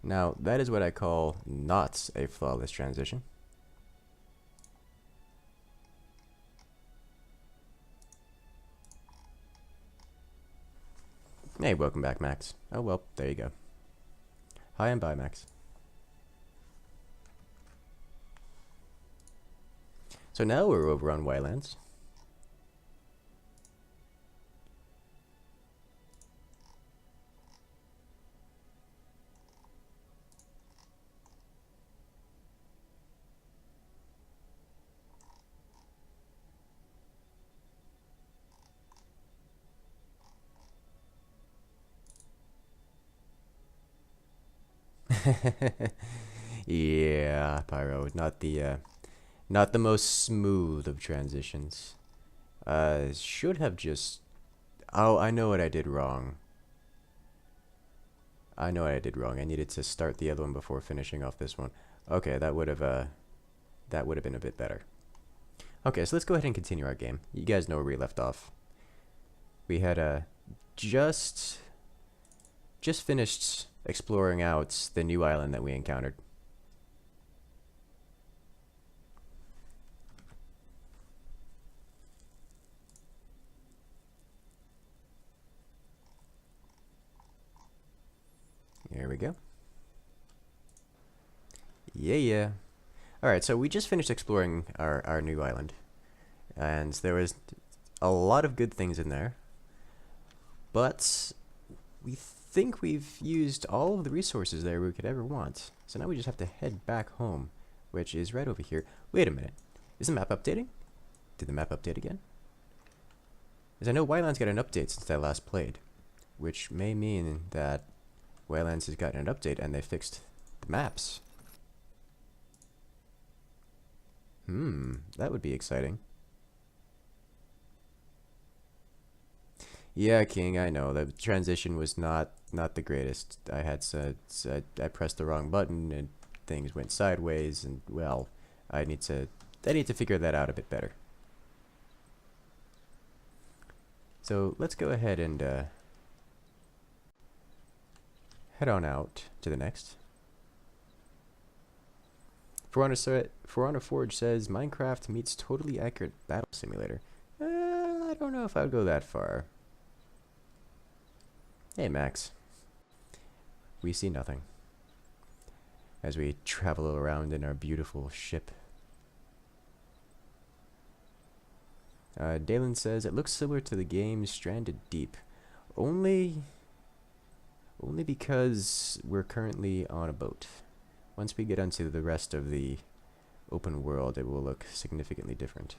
Now, that is what I call not a flawless transition. Hey, welcome back, Max. Oh, well, there you go. Hi and bye, Max. So now we're over on YLands. Yeah, Pyro, not the most smooth of transitions. Should have just... Oh, I know what I did wrong. I needed to start the other one before finishing off this one. Okay, that would have been a bit better. Okay, so let's go ahead and continue our game. You guys know where we left off. We had just finished exploring out the new island that we encountered. There we go. Yeah. Alright, so we just finished exploring our new island. And there was a lot of good things in there. But we think we've used all of the resources there we could ever want. So now we just have to head back home, which is right over here. Wait a minute. Is the map updating? Did the map update again? Because I know YLands got an update since I last played, which may mean that YLands has gotten an update and they fixed the maps. That would be exciting. Yeah, King, I know. The transition was not the greatest. I pressed the wrong button and things went sideways, and well, I need to figure that out a bit better. So let's go ahead and head on out to the next. For Honor Forge says Minecraft meets totally accurate battle simulator. I don't know if I would go that far. Hey, Max. We see nothing as we travel around in our beautiful ship. Dalen says it looks similar to the game Stranded Deep, only because we're currently on a boat. Once we get onto the rest of the open world, it will look significantly different.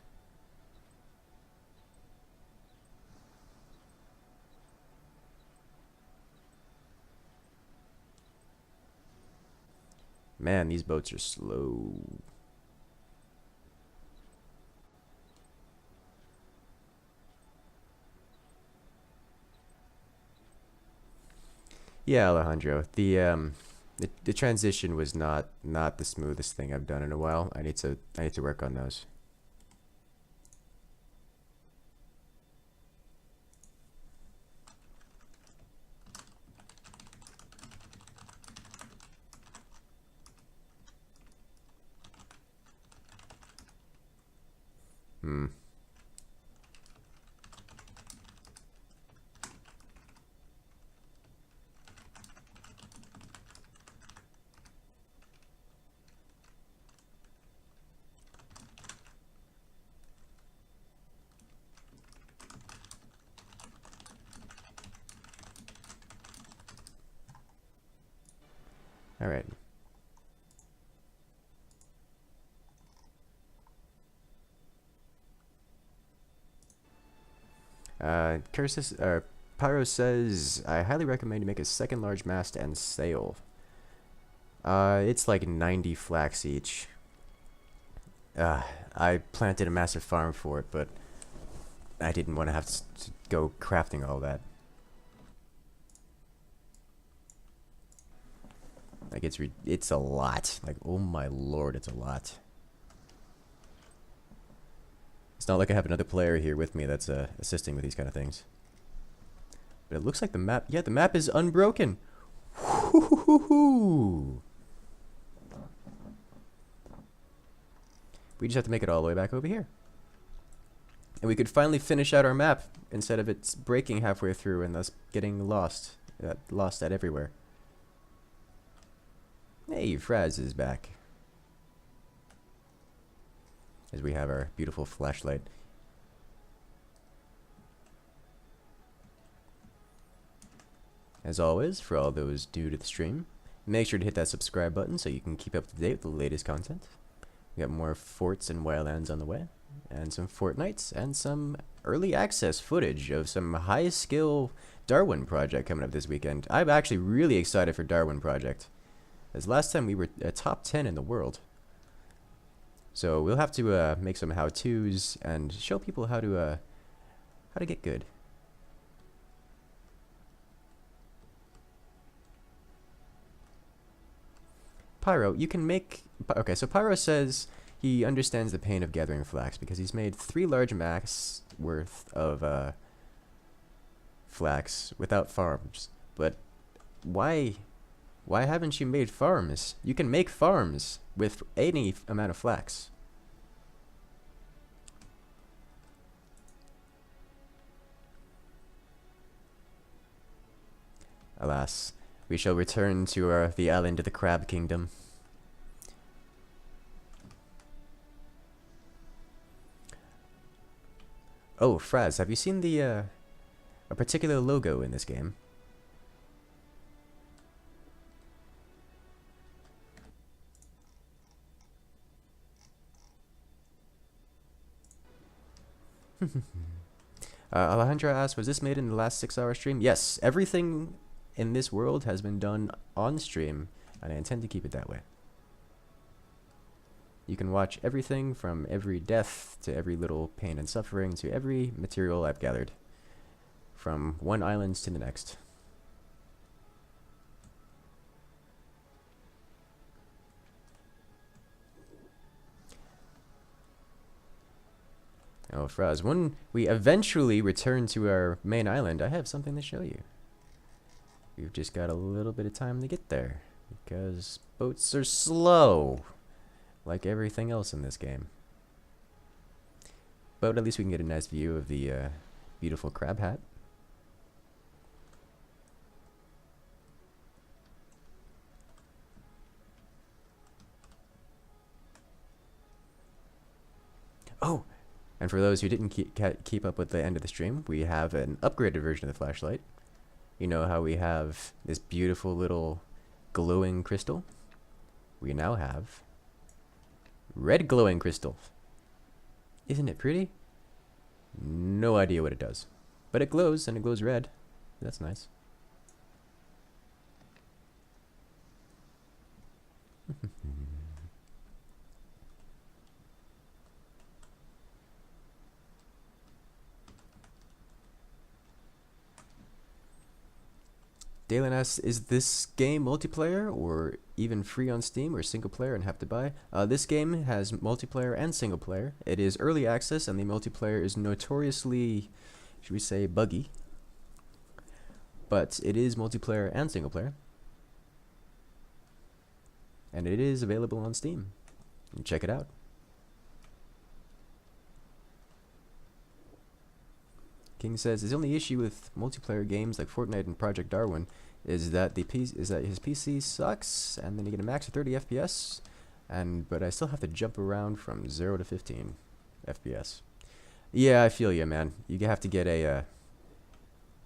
Man, these boats are slow. Yeah, Alejandro. The transition was not the smoothest thing I've done in a while. I need to work on those. All right. Pyro says, I highly recommend you make a second large mast and sail. It's like 90 flax each. I planted a massive farm for it, but I didn't want to have to go crafting all that. Like, it's a lot. Like, oh my lord, it's a lot. It's not like I have another player here with me that's assisting with these kind of things. But it looks like the map... Yeah, the map is unbroken. Woo-hoo-hoo-hoo-hoo. We just have to make it all the way back over here. And we could finally finish out our map instead of it breaking halfway through and thus getting lost. Lost at everywhere. Hey, Fraz is back. As we have our beautiful flashlight. As always, for all those new to the stream, make sure to hit that subscribe button so you can keep up to date with the latest content. We got more forts and YLands on the way, and some Fortnites, and some early access footage of some high skill Darwin project coming up this weekend. I'm actually really excited for Darwin project, as last time we were a top 10 in the world. So we'll have to make some how-tos and show people how to get good. Pyro, you can make... Okay, so Pyro says he understands the pain of gathering flax because he's made 3 large max worth of flax without farms. But why haven't you made farms? You can make farms with any amount of flax. Alas. We shall return to the island of the Crab Kingdom. Oh, Fraz, have you seen the a particular logo in this game? Alejandra asked, was this made in the last 6-hour stream? Yes, everything in this world has been done on stream, and I intend to keep it that way. You can watch everything from every death to every little pain and suffering to every material I've gathered, from one island to the next. Oh, Fraz, when we eventually return to our main island, I have something to show you. We've just got a little bit of time to get there, because boats are slow, like everything else in this game. But at least we can get a nice view of the beautiful crab hat. Oh! And for those who didn't keep up with the end of the stream, we have an upgraded version of the flashlight. You know how we have this beautiful little glowing crystal? We now have red glowing crystal. Isn't it pretty? No idea what it does. But it glows, and it glows red. That's nice. Dalen asks, is this game multiplayer or even free on Steam or single player and have to buy? This game has multiplayer and single player. It is early access and the multiplayer is notoriously, should we say, buggy. But it is multiplayer and single player. And it is available on Steam. Check it out. King says his only issue with multiplayer games like Fortnite and Project Darwin is that his PC sucks, and then you get a max of 30 FPS, but I still have to jump around from 0 to 15 FPS. Yeah, I feel you, man. You have to get a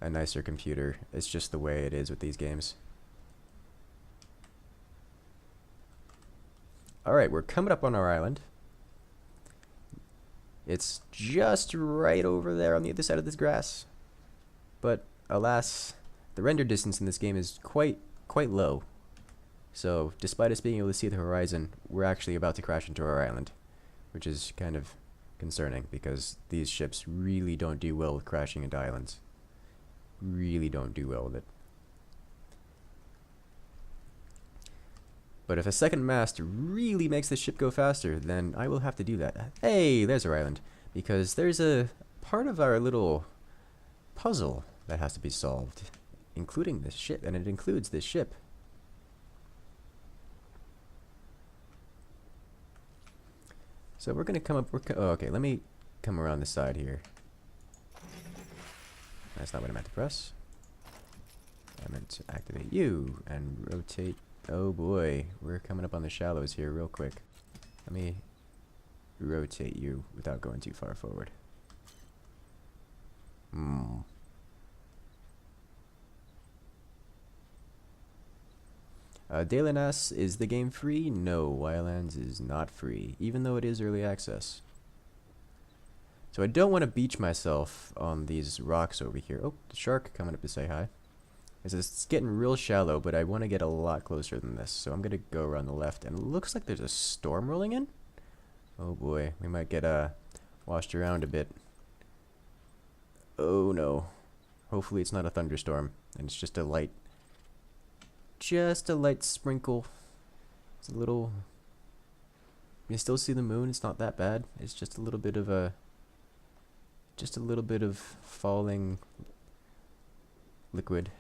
nicer computer. It's just the way it is with these games. All right, we're coming up on our island. It's just right over there on the other side of this grass. But alas, the render distance in this game is quite low. So despite us being able to see the horizon, we're actually about to crash into our island, which is kind of concerning because these ships really don't do well with crashing into islands. Really don't do well with it. But if a second mast really makes the ship go faster, then I will have to do that. Hey, there's our island. Because there's a part of our little puzzle that has to be solved, including this ship, and it includes this ship. So we're gonna come up. Oh, okay, let me come around the side here. That's not what I meant to press. I meant to activate you and rotate. Oh boy, we're coming up on the shallows here real quick. Let me rotate you without going too far forward. YLands, is the game free? No, YLands is not free, even though it is early access. So I don't want to beach myself on these rocks over here. Oh, the shark coming up to say hi. It's getting real shallow, but I want to get a lot closer than this. So I'm going to go around the left, and it looks like there's a storm rolling in. Oh boy, we might get washed around a bit. Oh no. Hopefully it's not a thunderstorm, and it's just a light sprinkle. It's a little. You still see the moon. It's not that bad. It's just a little bit of falling liquid.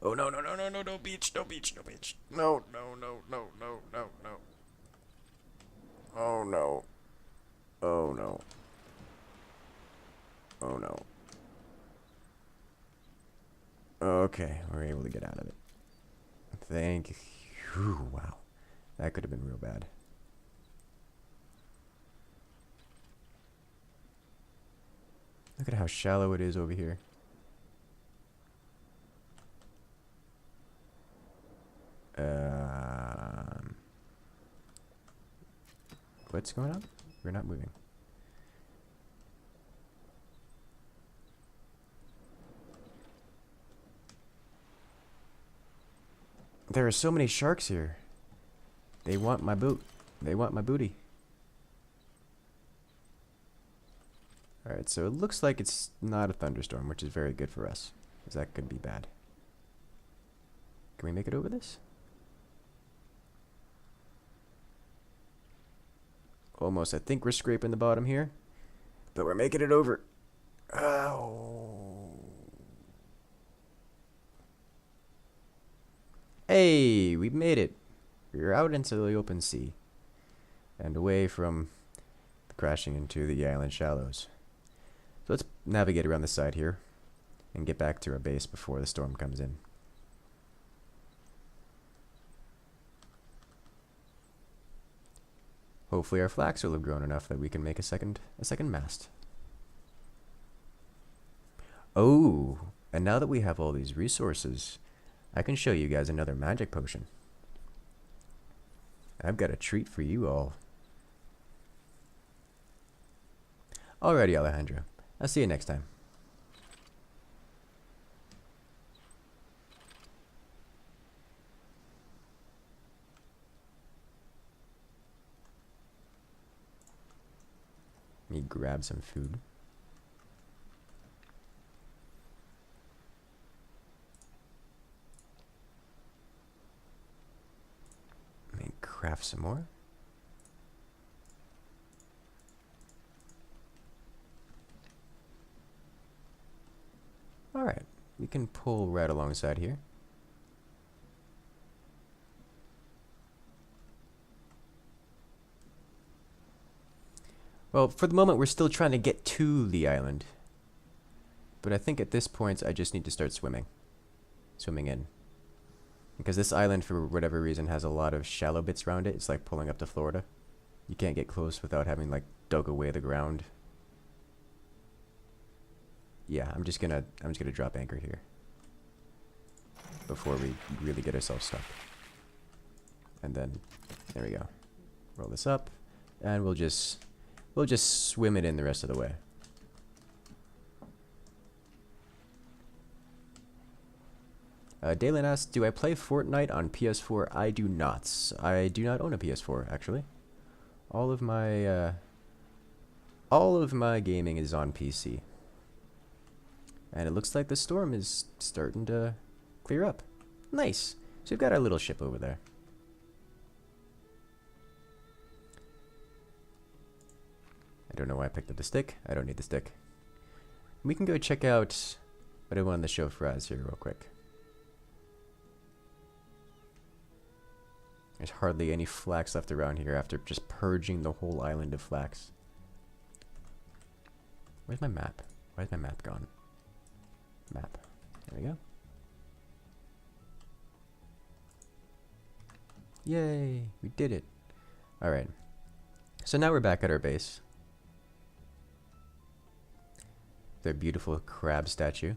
Oh no, no, no, no, no, no beach, no beach, no beach. No, no, no, no, no, no, no. Oh no. Oh no. Oh no. Okay, we're able to get out of it. Thank you. Wow. That could have been real bad. Look at how shallow it is over here. What's going on? We're not moving. There are so many sharks here. They want my boot. They want my booty. Alright, so it looks like it's not a thunderstorm, which is very good for us, because that could be bad. Can we make it over this? Almost. I think we're scraping the bottom here, but we're making it over. Oh. Hey, we made it. We're out into the open sea and away from crashing into the island shallows. So let's navigate around the side here and get back to our base before the storm comes in. Hopefully our flax will have grown enough that we can make a second mast. Oh, and now that we have all these resources, I can show you guys another magic potion. I've got a treat for you all. Alrighty, Alejandro. I'll see you next time. Let me grab some food. Let me craft some more. Alright, we can pull right alongside here. Well, for the moment, we're still trying to get to the island. But I think at this point, I just need to start swimming. Swimming in. Because this island, for whatever reason, has a lot of shallow bits around it. It's like pulling up to Florida. You can't get close without having, like, dug away the ground. Yeah, I'm just gonna drop anchor here. Before we really get ourselves stuck. And then, there we go. Roll this up. And we'll just swim it in the rest of the way. Dalen asks, do I play Fortnite on PS4? I do not. I do not own a PS4, actually. All of my gaming is on PC. And it looks like the storm is starting to clear up. Nice. So we've got our little ship over there. I don't know why I picked up the stick. I don't need the stick. We can go check out what I wanted to show Fraz here real quick. There's hardly any flax left around here after just purging the whole island of flax. Where's my map? Where's my map gone? Map. There we go. Yay! We did it. Alright. So now we're back at our base. Their beautiful crab statue.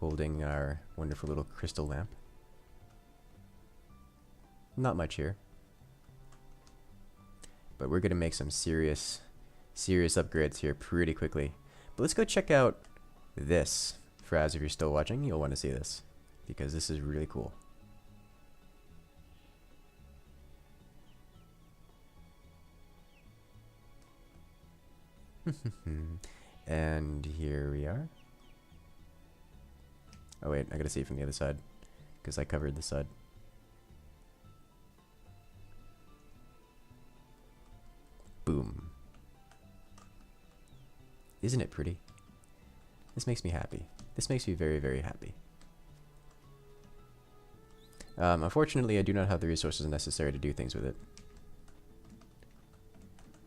Holding our wonderful little crystal lamp. Not much here. But we're going to make some serious upgrades here pretty quickly. But let's go check out this. Fraz, if you're still watching, you'll want to see this. Because this is really cool. And here we are. Oh wait, I gotta see it from the other side. Because I covered this side. Boom. Isn't it pretty? This makes me happy. This makes me very, very happy. Unfortunately, I do not have the resources necessary to do things with it.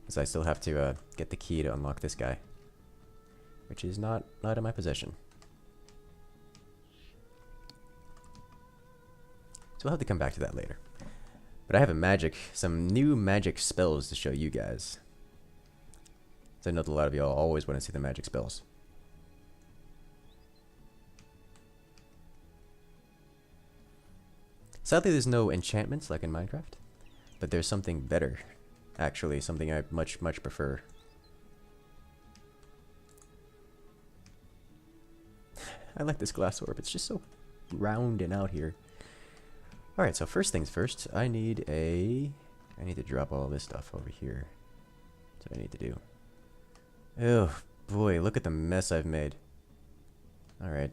Because I still have to get the key to unlock this guy. Which is not in my possession. So we'll have to come back to that later. But I have some new magic spells to show you guys. So I know that a lot of y'all always want to see the magic spells. Sadly, there's no enchantments like in Minecraft. But there's something better. Actually, something I much prefer. I like this glass orb. It's just so round and out here. Alright, so first things first, I need to drop all this stuff over here. That's what I need to do. Oh boy, look at the mess I've made. Alright.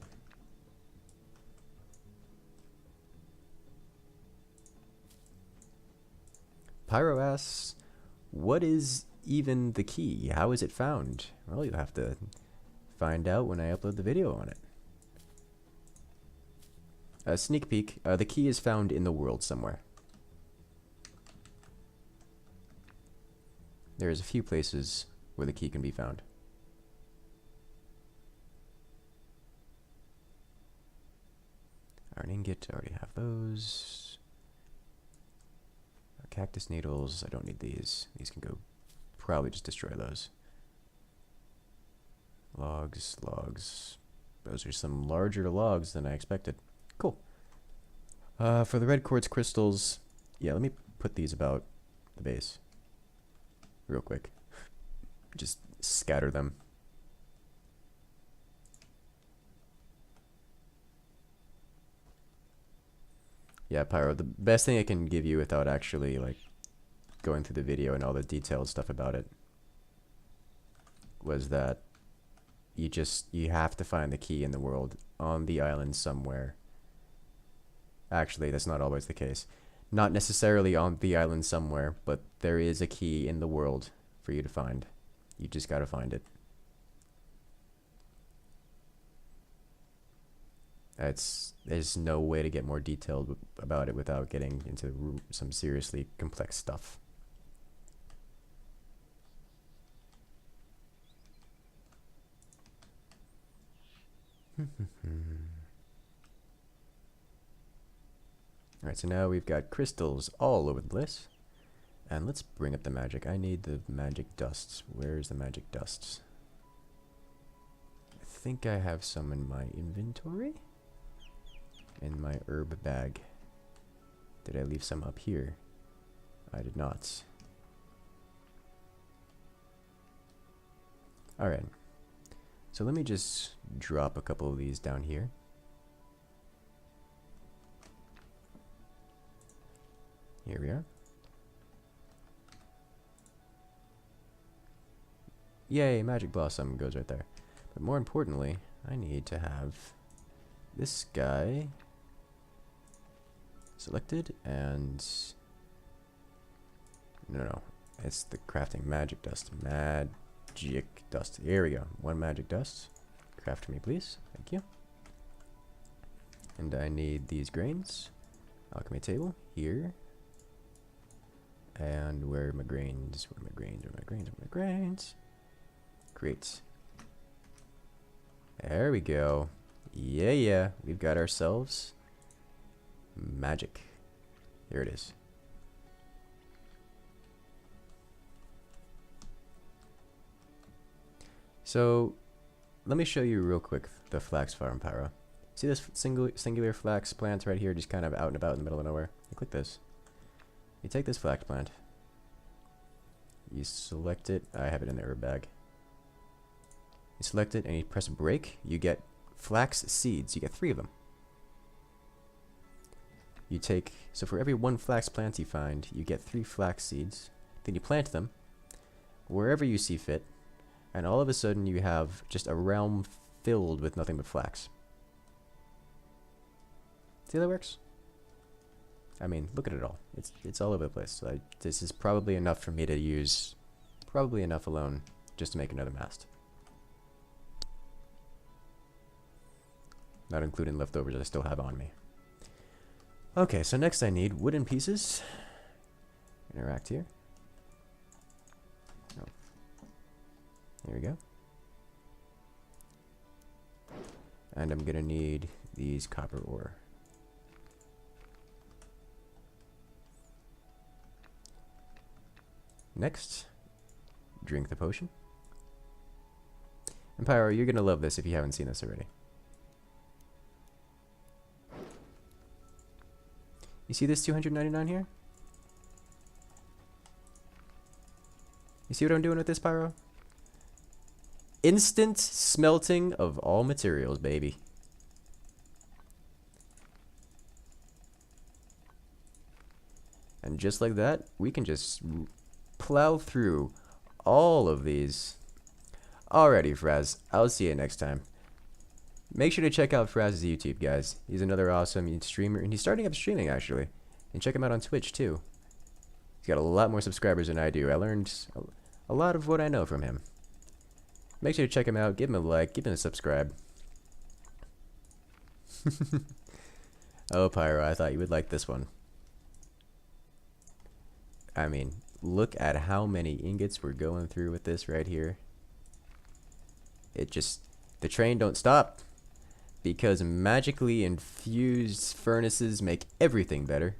Pyro asks, what is even the key? How is it found? Well, you'll have to find out when I upload the video on it. Sneak peek, the key is found in the world somewhere. There's a few places where the key can be found. Iron ingot, I already have those. Cactus needles, I don't need these. These can go, probably just destroy those. Logs. Those are some larger logs than I expected. Cool. For the red quartz crystals, yeah, let me put these about the base. Real quick. Just scatter them. Yeah, Pyro, the best thing I can give you without actually, like, going through the video and all the detailed stuff about it was that you have to find the key in the world on the island somewhere. Actually, that's not always the case. Not necessarily on the island somewhere, but there is a key in the world for you to find. You just gotta find it. There's no way to get more detailed about it without getting into some seriously complex stuff. Alright, so now we've got crystals all over the place. And let's bring up the magic. I need the magic dusts. Where's the magic dusts? I think I have some in my inventory. In my herb bag. Did I leave some up here? I did not. Alright. So let me just drop a couple of these down here. Here we are. Yay, magic blossom goes right there. But more importantly, I need to have this guy selected and no, it's the crafting magic dust. Magic dust. Here we go. One magic dust. Craft me, please. Thank you. And I need these grains. Alchemy table here. And where are my grains? Where are my grains? Where are my grains? Where are my grains? Great. There we go. Yeah. We've got ourselves magic. Here it is. So, let me show you real quick the flax farm, Pyro. See this singular flax plant right here, just kind of out and about in the middle of nowhere? You click this. You take this flax plant. You select it. I have it in the herb bag. You select it and you press break. You get flax seeds. You get 3 of them. You take, so for every 1 flax plant you find, you get 3 flax seeds. Then you plant them wherever you see fit. And all of a sudden you have just a realm filled with nothing but flax. See how that works? I mean, look at it all. It's all over the place. So this is probably enough for me to use, probably enough alone, just to make another mast. Not including leftovers I still have on me. Okay, so next I need wooden pieces. Interact here. Oh. There we go. And I'm gonna need these copper ore. Next, drink the potion. And Pyro, you're gonna love this if you haven't seen this already. You see this 299 here? You see what I'm doing with this, Pyro? Instant smelting of all materials, baby. And just like that, we can just plow through all of these. Alrighty, Fraz. I'll see you next time. Make sure to check out Fraz's YouTube, guys. He's another awesome streamer, and he's starting up streaming, actually. And check him out on Twitch, too. He's got a lot more subscribers than I do. I learned a lot of what I know from him. Make sure to check him out, give him a like, give him a subscribe. Oh, Pyro, I thought you would like this one. I mean, look at how many ingots we're going through with this right here. It just, the train don't stop. Because magically infused furnaces make everything better.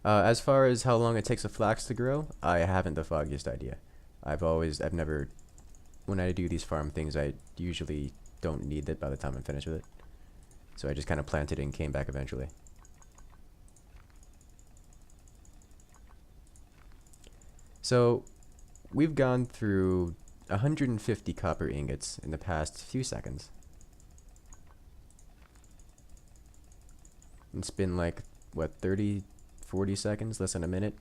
As far as how long it takes a flax to grow, I haven't the foggiest idea. I've never, when I do these farm things, I usually don't need it by the time I'm finished with it. So I just kind of planted it and came back eventually. So, we've gone through 150 copper ingots in the past few seconds. It's been like, what, 30, 40 seconds, less than a minute?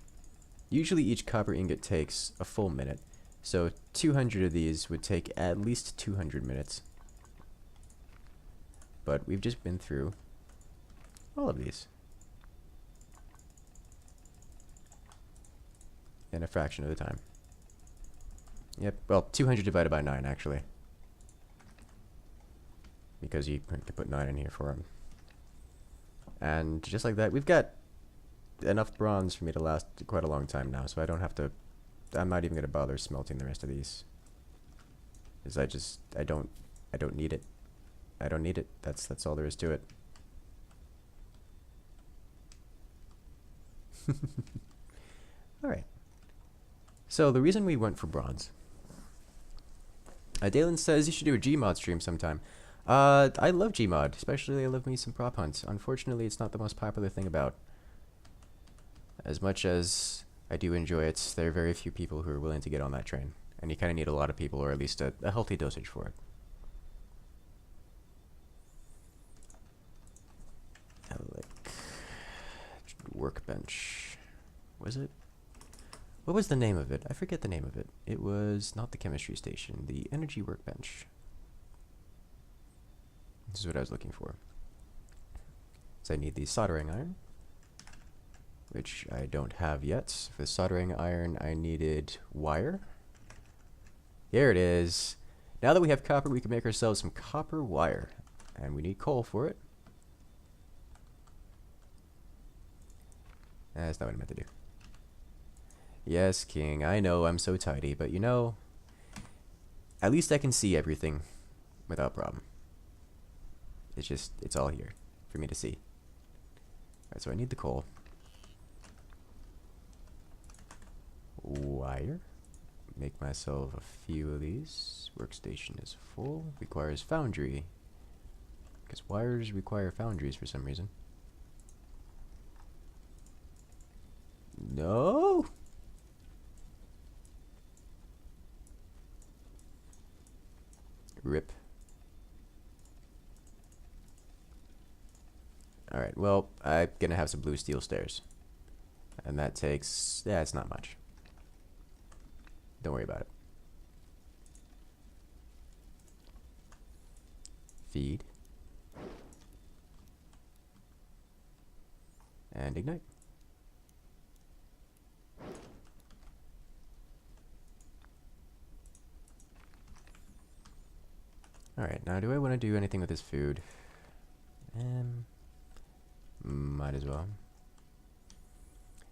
Usually each copper ingot takes a full minute, so 200 of these would take at least 200 minutes. But we've just been through all of these in a fraction of the time. Yep, well, 200 divided by 9, actually. Because you can put 9 in here for them. And just like that, we've got enough bronze for me to last quite a long time now, so I don't have to, I'm not even going to bother smelting the rest of these. Because I don't need it. I don't need it. That's all there is to it. Alright. So, the reason we went for bronze. Dalen says you should do a Gmod stream sometime. I love Gmod, especially I love me some prop hunts. Unfortunately, it's not the most popular thing about. As much as I do enjoy it, there are very few people who are willing to get on that train. And you kind of need a lot of people, or at least a healthy dosage for it. Workbench. Was it? What was the name of it? I forget the name of it. It was not the chemistry station, the energy workbench. This is what I was looking for. So I need the soldering iron, which I don't have yet. For the soldering iron, I needed wire. Here it is. Now that we have copper, we can make ourselves some copper wire. And we need coal for it. That's not what I meant to do. Yes, King, I know I'm so tidy, but you know, at least I can see everything without problem. It's all here for me to see. Alright, so I need the coal. Wire. Make myself a few of these. Workstation is full. Requires foundry. Because wires require foundries for some reason. No! Rip. Alright, well, I'm gonna have some blue steel stairs. And that takes... yeah, it's not much. Don't worry about it. Feed. And ignite. Alright, now do I want to do anything with this food? Might as well.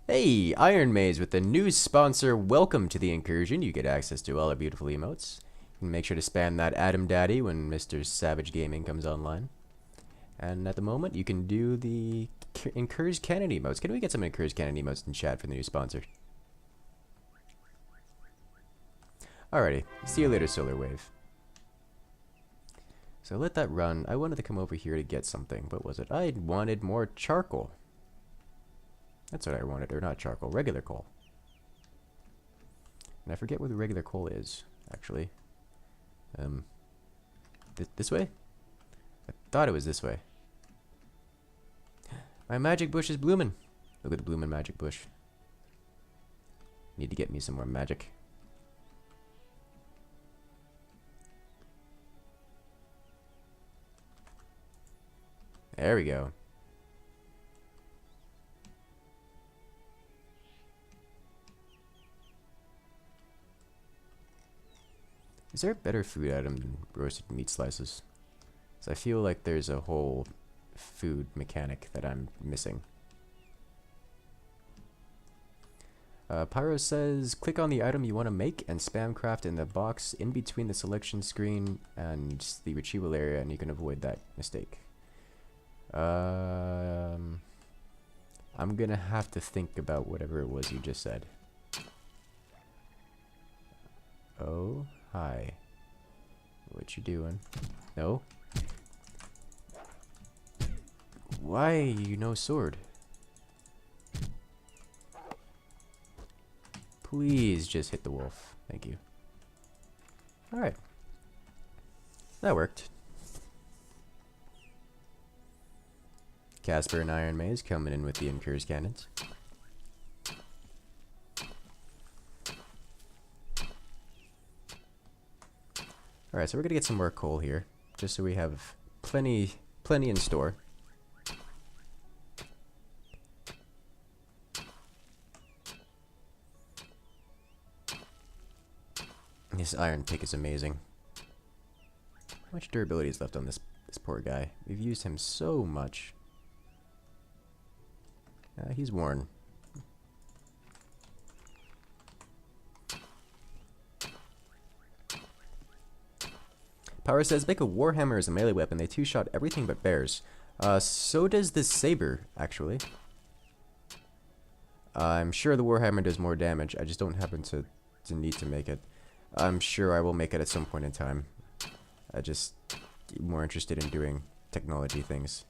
Hey, Iron Maze with the new sponsor. Welcome to the Incursion. You get access to all our beautiful emotes. You can make sure to spam that Adam Daddy when Mr. Savage Gaming comes online. And at the moment, you can do the Incur's Cannon emotes. Can we get some Incur's Cannon emotes in chat for the new sponsor? Alrighty, see you later, Solar Wave. So let that run. I wanted to come over here to get something. What was it? I wanted more charcoal. That's what I wanted, or not charcoal, regular coal. And I forget where the regular coal is, actually. This way? I thought it was this way. My magic bush is blooming. Look at the blooming magic bush. Need to get me some more magic. There we go. Is there a better food item than roasted meat slices? Because I feel like there's a whole food mechanic that I'm missing. Pyro says, click on the item you want to make and spam craft in the box in between the selection screen and the retrieval area, and you can avoid that mistake. I'm gonna have to think about whatever it was you just said. Oh, hi. What you doing? No? Why you no sword? Please just hit the wolf. Thank you. Alright. That worked. Casper and Iron Maze coming in with the Incur's cannons. Alright, so we're gonna get some more coal here, just so we have plenty in store. This iron pick is amazing. How much durability is left on this poor guy? We've used him so much. He's worn. Power says, make a warhammer as a melee weapon. They two-shot everything but bears. So does this saber, actually. I'm sure the warhammer does more damage. I just don't happen to need to make it. I'm sure I will make it at some point in time. I just more interested in doing technology things.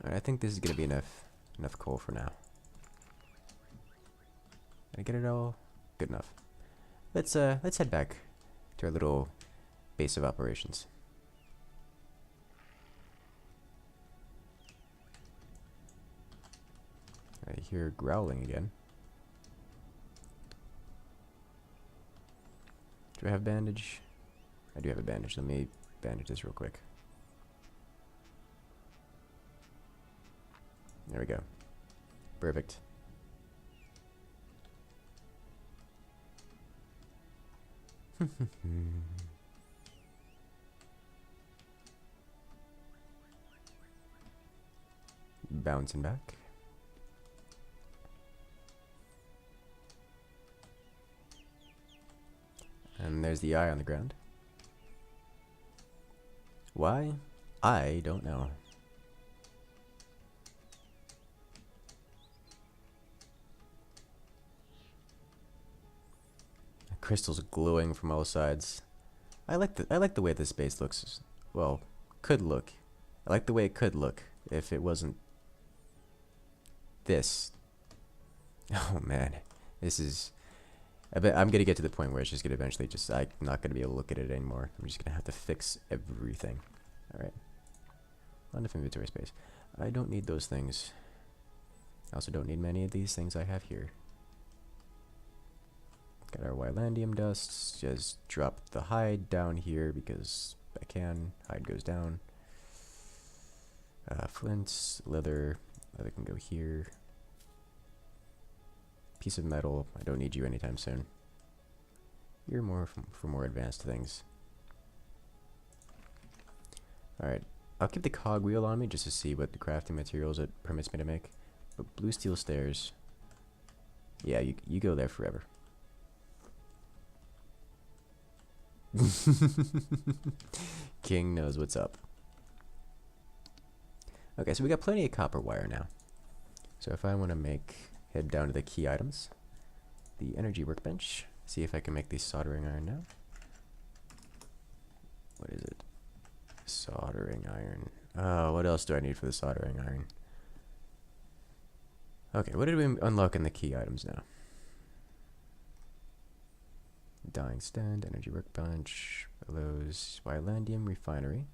Alright, I think this is gonna be enough coal for now. Did I get it all? Good enough. Let's head back to our little base of operations. I hear growling again. Do I have bandage? I do have a bandage. Let me bandage this real quick. There we go. Perfect. Bouncing back. And there's the eye on the ground. Why? I don't know. The crystals glowing from all sides. I like the way this base looks. Well, could look. I like the way it could look if it wasn't this. Oh man, this is. I bet I'm gonna get to the point where it's just gonna eventually just I'm not gonna be able to look at it anymore. I'm just gonna have to fix everything. All right. Enough inventory space. I don't need those things. I also don't need many of these things I have here. Got our YLandium dusts. Just drop the hide down here because I can. Hide goes down. Flints, leather. Leather can go here. Piece of metal. I don't need you anytime soon. You're more for more advanced things. Alright. I'll keep the cogwheel on me just to see what the crafting materials it permits me to make. But blue steel stairs. Yeah, you go there forever. King knows what's up. Okay, so we got plenty of copper wire now. So if I want to head down to the key items, the energy workbench, see if I can make the soldering iron now. What is it? Soldering iron. Oh, what else do I need for the soldering iron? Okay, what did we unlock in the key items now? Dying stand, energy workbench, bellows, YLandium refinery.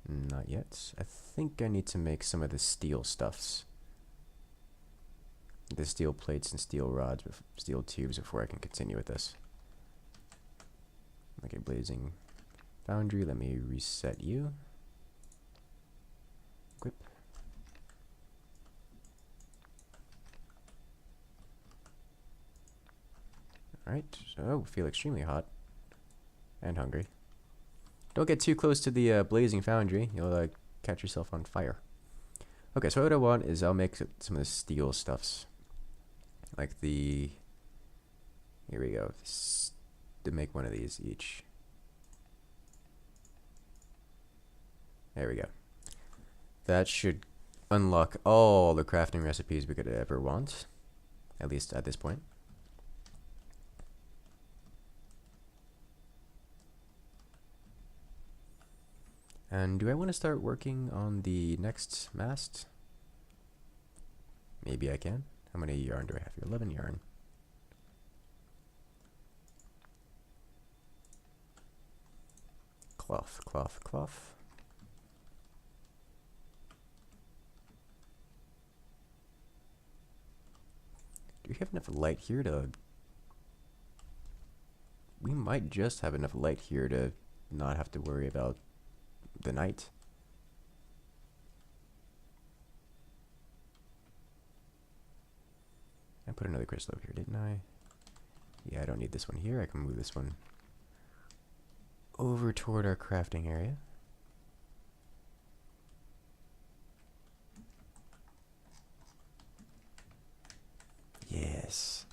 Not yet. I think I need to make some of the steel stuffs. The steel plates and steel rods, steel tubes before I can continue with this. Okay, blazing foundry. Let me reset you. Equip. Alright, so feel extremely hot and hungry. Don't get too close to the blazing foundry. You'll catch yourself on fire. Okay, so what I want is I'll make some of the steel stuffs. Like the... Here we go. To make one of these each. There we go. That should unlock all the crafting recipes we could ever want. At least at this point. And do I want to start working on the next mast? Maybe I can. How many yarn do I have here? 11 yarn. Cloth, cloth, cloth. Do we have enough light here to... We might just have enough light here to not have to worry about the night. I put another crystal over here, didn't I? Yeah, I don't need this one here. I can move this one over toward our crafting area. Yes.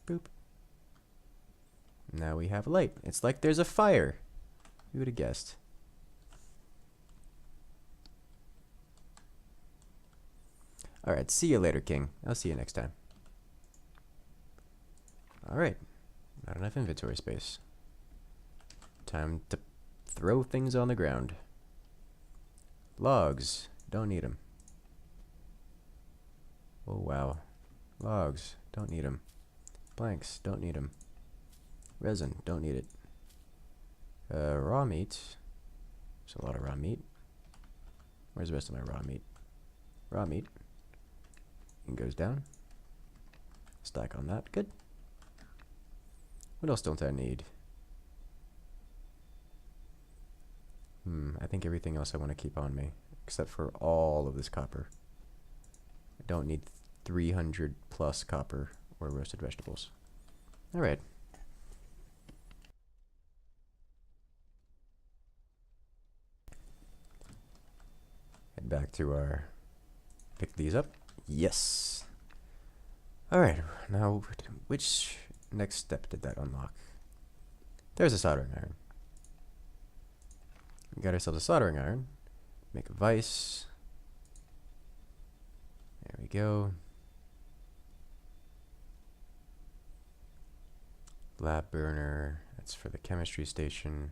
Boop. Now we have light. It's like there's a fire. Who would have guessed? Alright, see you later, King. I'll see you next time. Alright. Not enough inventory space. Time to throw things on the ground. Logs. Don't need them. Oh, wow. Logs. Don't need them. Planks. Don't need them. Resin. Don't need it. Raw meat. There's a lot of raw meat. Where's the rest of my raw meat? Raw meat. It goes down. Stack on that. Good. What else don't I need? I think everything else I want to keep on me. Except for all of this copper. I don't need 300 plus copper or roasted vegetables. All right. Head back to our, pick these up. Yes. All right, now which next step did that unlock? There's a soldering iron. We got ourselves a soldering iron. Make a vise. There we go. Lab burner, that's for the chemistry station.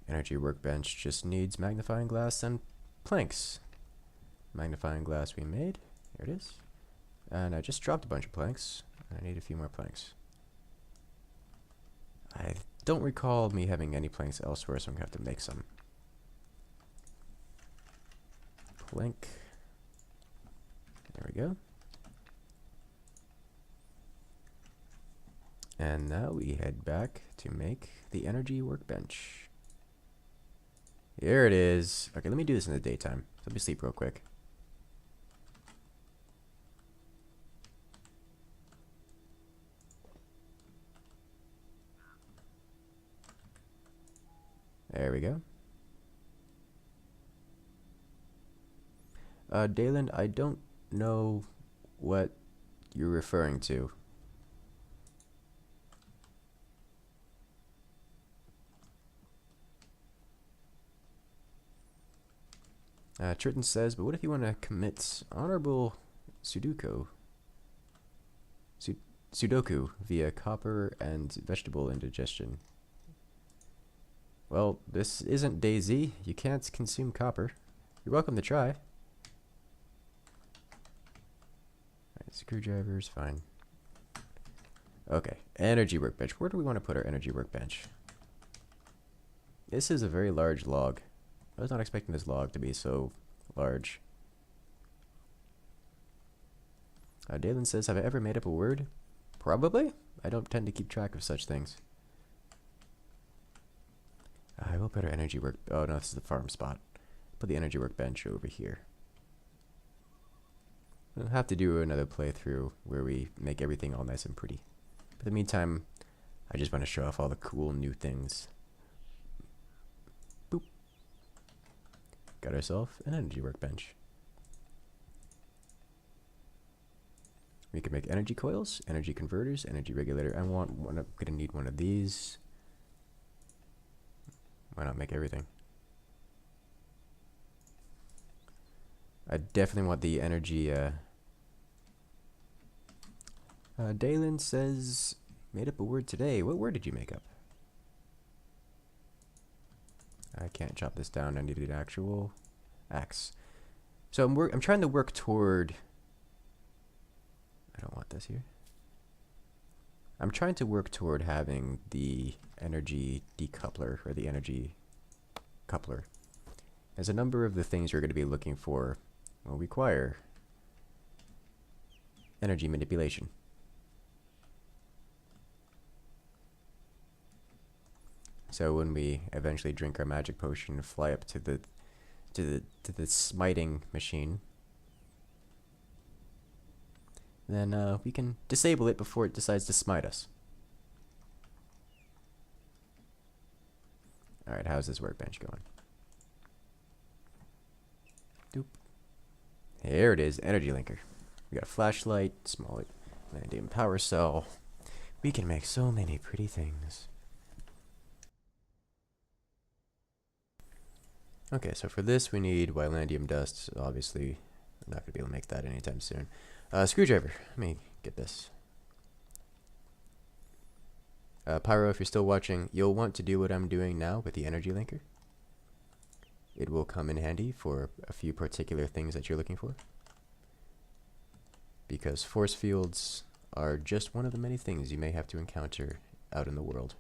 Energy workbench just needs magnifying glass and planks. Magnifying glass we made. There it is. And I just dropped a bunch of planks. I need a few more planks. I don't recall me having any planks elsewhere, so I'm going to have to make some. Plank. There we go. And now we head back to make the energy workbench. Here it is. Okay, let me do this in the daytime. Let me sleep real quick. There we go. Dayland, I don't know what you're referring to. Triton says, but what if you want to commit honorable Sudoku via copper and vegetable indigestion? Well, this isn't DayZ. You can't consume copper. You're welcome to try. Alright, screwdrivers, fine. Okay, energy workbench. Where do we want to put our energy workbench? This is a very large log. I was not expecting this log to be so large. Dalen says, have I ever made up a word? Probably. I don't tend to keep track of such things. I will put our energy work... Oh, no, this is the farm spot. Put the energy workbench over here. We'll have to do another playthrough where we make everything all nice and pretty. But in the meantime, I just want to show off all the cool new things. Boop. Got ourselves an energy workbench. We can make energy coils, energy converters, energy regulator. I'm gonna need one of these. Why not make everything? I definitely want the energy. Dalen says, made up a word today. What word did you make up? I can't chop this down. I need an actual axe. So I'm trying to work toward. I don't want this here. I'm trying to work toward having the energy decoupler, or the energy coupler. As a number of the things you're going to be looking for will require energy manipulation. So when we eventually drink our magic potion and fly up to the smiting machine, then we can disable it before it decides to smite us. Alright, how's this workbench going? Doop. There it is, energy linker. We got a flashlight, small vanadium power cell. We can make so many pretty things. Okay, so for this we need YLandium dust. Obviously, I'm not going to be able to make that anytime soon. Screwdriver. Let me get this. Pyro, if you're still watching, you'll want to do what I'm doing now with the energy linker. It will come in handy for a few particular things that you're looking for. Because force fields are just one of the many things you may have to encounter out in the world.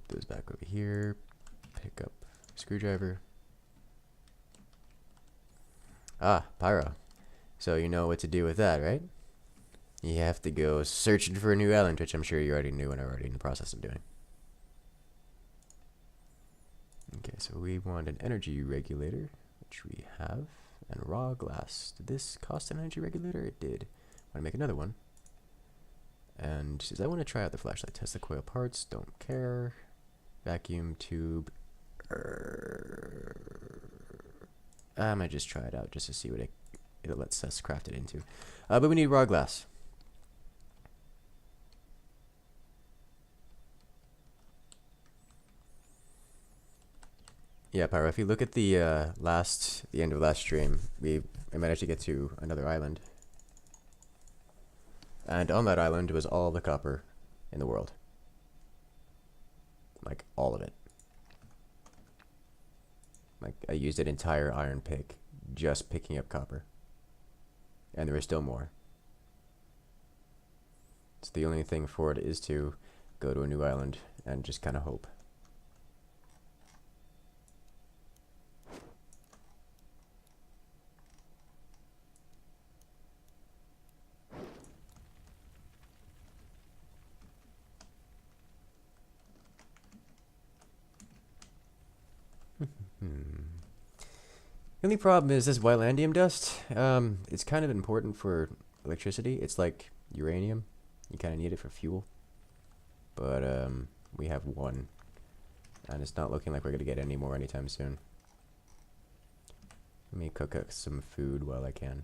Those back over here, pick up screwdriver. Ah, pyro. So you know what to do with that, right? You have to go searching for a new island, which I'm sure you already knew and are already in the process of doing. Okay, so we want an energy regulator, which we have, and raw glass. Did this cost an energy regulator? It did. Want to make another one. And since I want to try out the flashlight, test the coil parts, don't care. Vacuum tube. I might just try it out just to see what it lets us craft it into. But we need raw glass. Yeah, Pyro, if you look at the end of last stream, we managed to get to another island. And on that island was all the copper in the world. Like, all of it. Like, I used an entire iron pick just picking up copper. And there is still more. So the only thing for it is to go to a new island and just kind of hope. The only problem is this YLandium dust. It's kind of important for electricity. It's like uranium. You kind of need it for fuel. But we have one. And it's not looking like we're going to get any more anytime soon. Let me cook up some food while I can.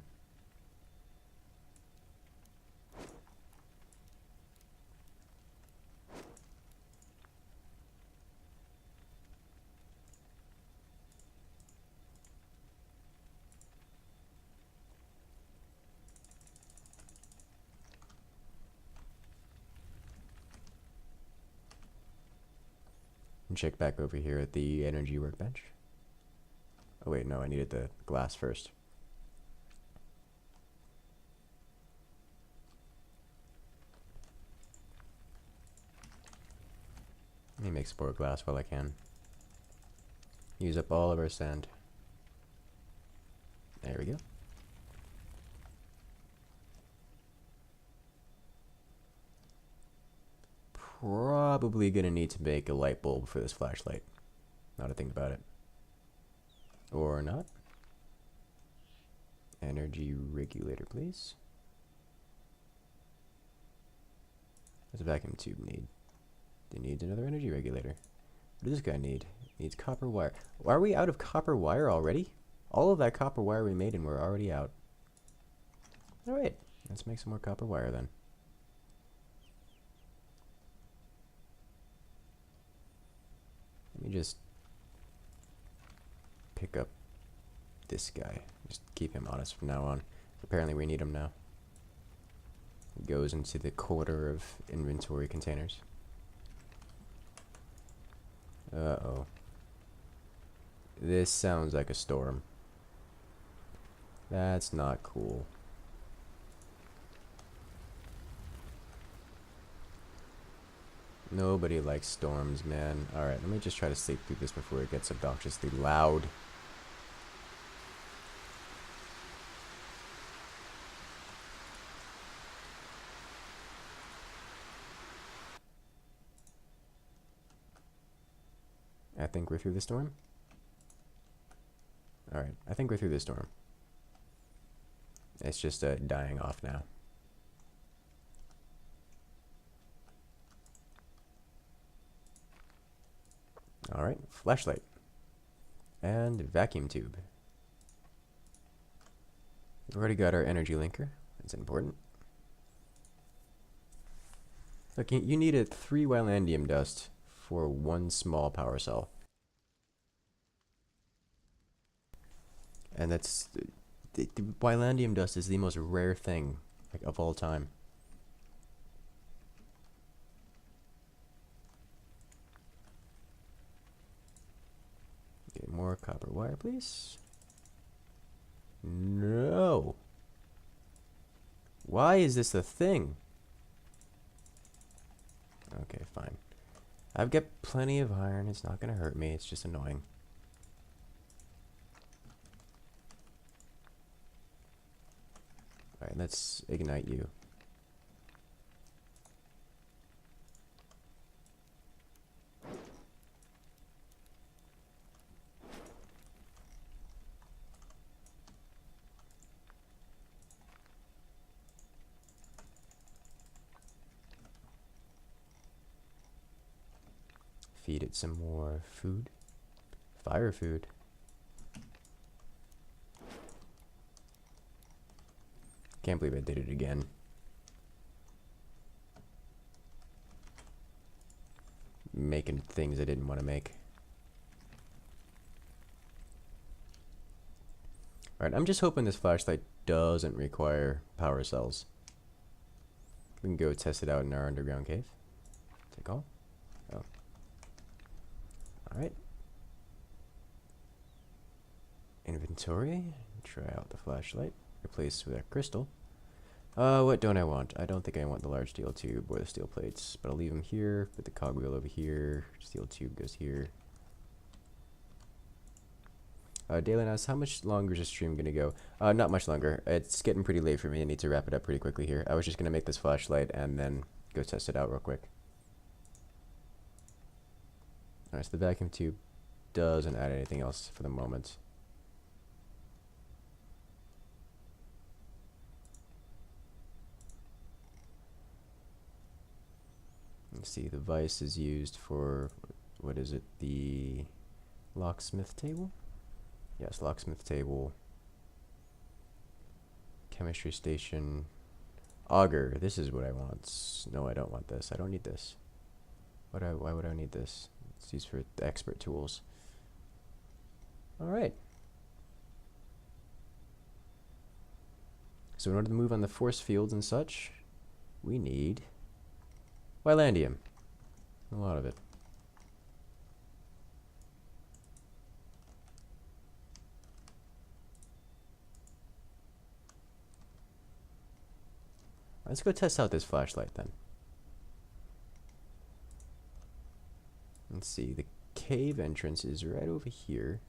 And check back over here at the energy workbench. Oh wait, no, I needed the glass first. Let me make some more glass while I can. Use up all of our sand. There we go. Probably gonna need to make a light bulb for this flashlight. Now to think about it. Or not. Energy regulator, please. What's a vacuum tube need? It needs another energy regulator. What does this guy need? It needs copper wire. Are we out of copper wire already? All of that copper wire we made and we're already out. Alright, let's make some more copper wire then. Let me just pick up this guy. Just keep him honest from now on. Apparently we need him now. He goes into the quarter of inventory containers. Uh-oh. This sounds like a storm. That's not cool. Nobody likes storms, man. Alright, let me just try to sleep through this before it gets obnoxiously loud. I think we're through the storm. Alright, I think we're through the storm. It's just dying off now. Alright, flashlight. And vacuum tube. We've already got our energy linker. That's important. Look, you needed 3 YLandium dust for 1 small power cell. And that's... the YLandium dust is the most rare thing, like, of all time. Get more copper wire, please. No. Why is this a thing? Okay, fine. I've got plenty of iron. It's not gonna hurt me. It's just annoying. Alright, let's ignite you. Feed it some more food. Fire food. Can't believe I did it again. Making things I didn't want to make. Alright, I'm just hoping this flashlight doesn't require power cells. We can go test it out in our underground cave. Take all. Oh. Alright. Inventory. Try out the flashlight. Replace with a crystal. What don't I want? I don't think I want the large steel tube or the steel plates, but I'll leave them here. Put the cogwheel over here. Steel tube goes here. Dayland asks, how much longer is this stream gonna go? Not much longer. It's getting pretty late for me. I need to wrap it up pretty quickly here. I was just gonna make this flashlight and then go test it out real quick. Alright, so the vacuum tube doesn't add anything else for the moment. Let's see, the vise is used for, what is it, the locksmith table? Yes, locksmith table. Chemistry station. Auger, this is what I want. No, I don't want this. I don't need this. Why would I need this? It's used for the expert tools. Alright. So in order to move on the force fields and such, we need YLandium. A lot of it. Let's go test out this flashlight then. Let's see, the cave entrance is right over here.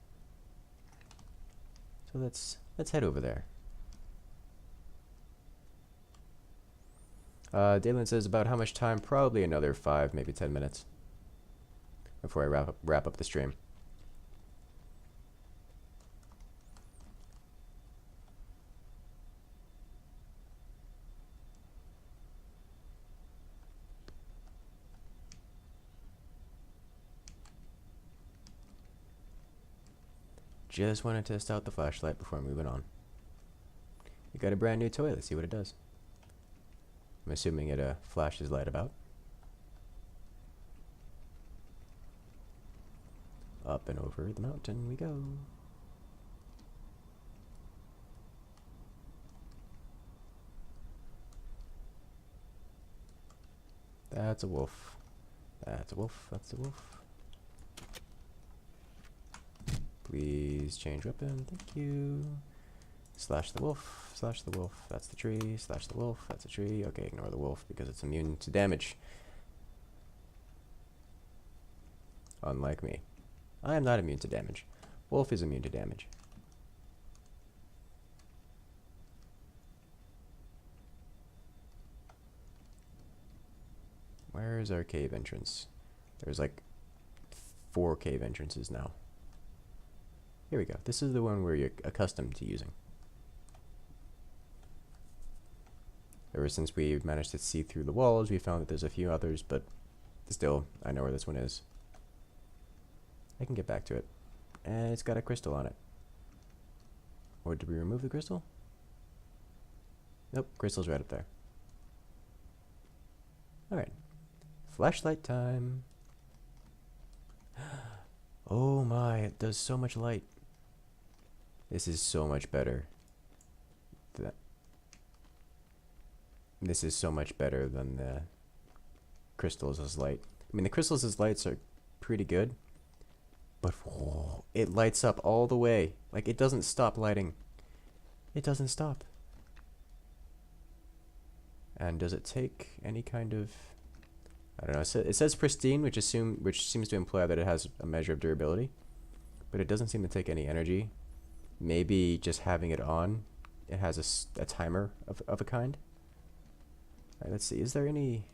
So let's head over there. Dalen says about how much time? Probably another 5, maybe 10 minutes before I wrap up the stream. Just want to test out the flashlight before moving on. You got a brand new toy. Let's see what it does. I'm assuming it flashes light about. Up and over the mountain we go. That's a wolf. That's a wolf. That's a wolf. Please change weapon. Thank you. Slash the wolf. Slash the wolf. That's the tree. Slash the wolf. That's a tree. Okay, ignore the wolf because it's immune to damage. Unlike me. I am not immune to damage. Wolf is immune to damage. Where is our cave entrance? There's like 4 cave entrances now. Here we go. This is the one where you're accustomed to using. Ever since we managed to see through the walls, we found that there's a few others, but still, I know where this one is. I can get back to it. And it's got a crystal on it. Or did we remove the crystal? Nope, crystal's right up there. Alright. Flashlight time. Oh my, it does so much light. This is so much better. This is so much better than the crystals as light. I mean, the crystals as lights are pretty good, but whoa, it lights up all the way. Like, it doesn't stop lighting. It doesn't stop. And does it take any kind of... I don't know. It says pristine, which seems to imply that it has a measure of durability, but it doesn't seem to take any energy. Maybe just having it on it has a timer of a kind. Alright, let's see. Is there any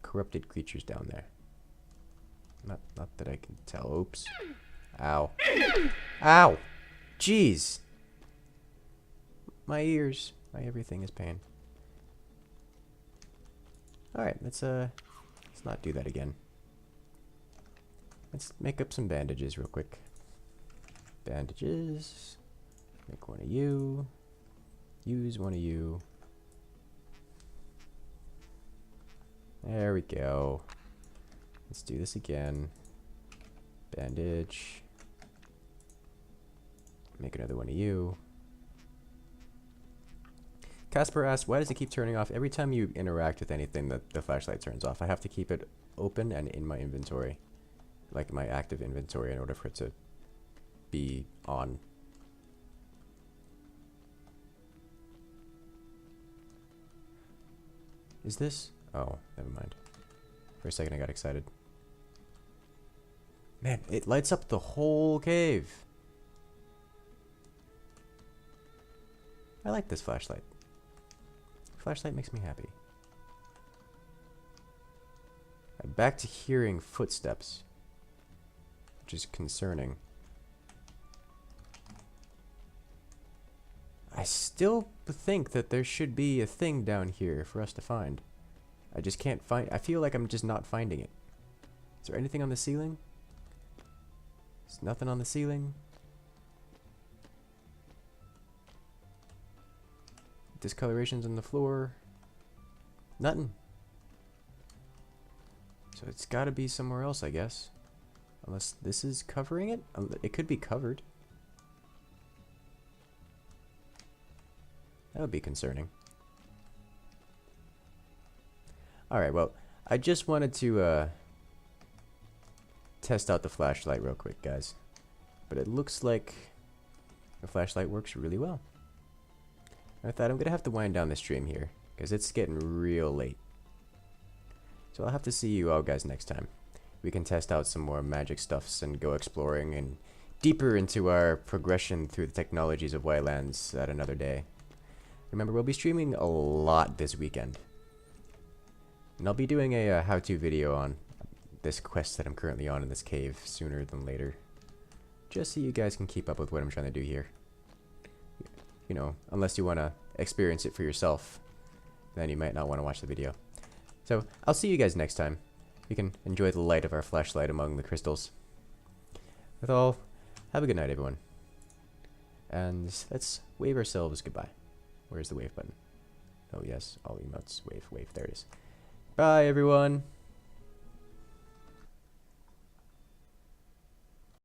corrupted creatures down there? Not that I can tell. Oops. Ow. Ow! Jeez! My ears. My everything is pain. Alright, let's not do that again. Let's make up some bandages real quick. Bandages. Make one of you. Use one of you. There we go. Let's do this again. Bandage. Make another one of you. Casper asks, why does it keep turning off every time you interact with anything that the flashlight turns off? I have to keep it open and in my inventory. Like my active inventory in order for it to be on. Is this? Oh, never mind. For a second I got excited. Man, it lights up the whole cave. I like this flashlight. Flashlight makes me happy. I'm back to hearing footsteps, which is concerning. I still think that there should be a thing down here for us to find. I just can't find. I feel like I'm just not finding it. Is there anything on the ceiling? There's nothing on the ceiling. Discolorations on the floor. Nothing. So it's got to be somewhere else, I guess. Unless this is covering it? It could be covered. That would be concerning. Alright, well, I just wanted to test out the flashlight real quick, guys. But it looks like the flashlight works really well. I thought I'm going to have to wind down the stream here, because it's getting real late. So I'll have to see you all guys next time. We can test out some more magic stuffs and go exploring and deeper into our progression through the technologies of YLands at another day. Remember, we'll be streaming a lot this weekend. And I'll be doing a how-to video on this quest that I'm currently on in this cave sooner than later. Just so you guys can keep up with what I'm trying to do here. You know, unless you want to experience it for yourself, then you might not want to watch the video. So, I'll see you guys next time. We can enjoy the light of our flashlight among the crystals. With all, have a good night, everyone. And let's wave ourselves goodbye. Where's the wave button? Oh yes, all emotes, wave, wave, there it is. Bye, everyone!